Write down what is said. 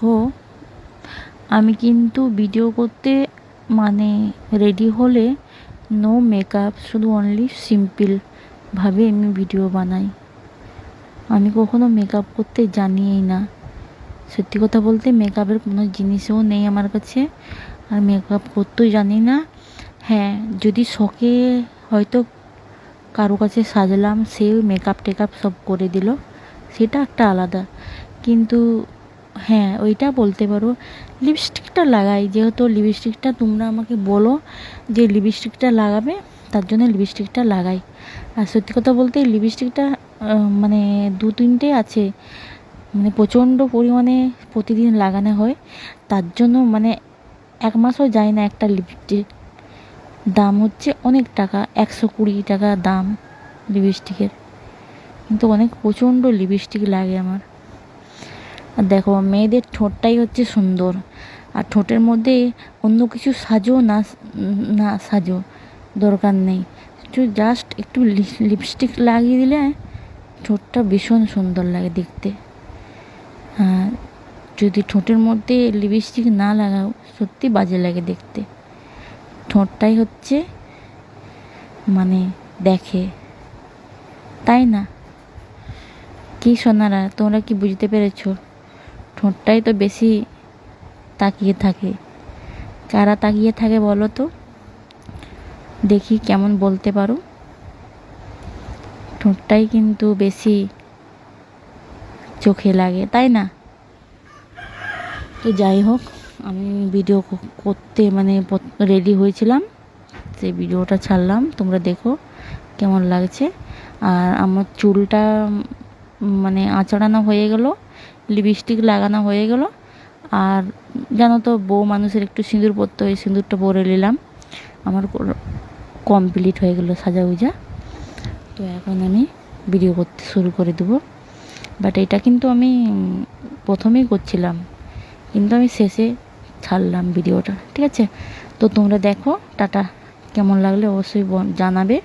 দেখো, আমি কিন্তু ভিডিও করতে মানে রেডি হলে নো মেকআপ, শুধু অনলি সিম্পলভাবে আমি ভিডিও বানাই। আমি কখনো মেকআপ করতে জানিই না। সত্যি কথা বলতে মেকআপের কোনো জিনিসও নেই আমার কাছে, আর মেকআপ করতেও জানি না। হ্যাঁ, যদি শখে হয়তো কারো কাছে সাজলাম, সে মেকআপ টেকআপ সব করে দিল, সেটা একটা আলাদা। কিন্তু হ্যাঁ, ওইটা বলতে পারো। লিপস্টিকটা লাগাই, যেহেতু লিপস্টিকটা তোমরা আমাকে বলো যে লিপস্টিকটা লাগাবে, তার জন্য লিপস্টিকটা লাগাই। আর সত্যি কথা বলতে লিপস্টিকটা মানে 2-3টে আছে, মানে প্রচণ্ড পরিমাণে প্রতিদিন লাগানো হয়, তার জন্য মানে 1 মাসও যায় না একটা লিপস্টিক। দাম হচ্ছে অনেক টাকা, 120 টাকা দাম লিপস্টিকের। কিন্তু অনেক প্রচণ্ড লিপস্টিক লাগে আমার। আর দেখো, মেয়েদের ঠোঁটটাই হচ্ছে সুন্দর, আর ঠোঁটের মধ্যে অন্য কিছু সাজো না সাজো, দরকার নেই। জাস্ট একটু লিপস্টিক লাগিয়ে দিলে ঠোঁটটা ভীষণ সুন্দর লাগে দেখতে। আর যদি ঠোঁটের মধ্যে লিপস্টিক না লাগাও, সত্যি বাজে লাগে দেখতে। ঠোঁটটাই হচ্ছে মানে দেখে, তাই না? কি সোনারা, তোমরা কি বুঝতে পেরেছো? ঠোঁটটাই তো বেশি তাকিয়ে থাকে। কারা তাকিয়ে থাকে বলো তো, দেখি কেমন বলতে পারো। ঠোঁটটাই কিন্তু বেশি চোখে লাগে, তাই না? তো যাই হোক, আমি ভিডিও করতে মানে রেডি হয়েছিলাম, সেই ভিডিওটা ছাড়লাম, তোমরা দেখো কেমন লাগছে। আর আমার চুলটা মানে আঁচড়ানো হয়ে গেল, লিপস্টিক লাগানো হয়ে গেল। আর জানো তো, বউ মানুষের একটু সিঁদুর পরতে হয়, সিঁদুরটা পরে নিলাম। আমার কমপ্লিট হয়ে গেল সাজাগুজা। তো এখন আমি ভিডিও করতে শুরু করে দেবো। বাট এটা কিন্তু আমি প্রথমেই করছিলাম, কিন্তু আমি শেষে ছাড়লাম ভিডিওটা, ঠিক আছে? তো তোমরা দেখো, টাটা। কেমন লাগলে অবশ্যই জানাবে।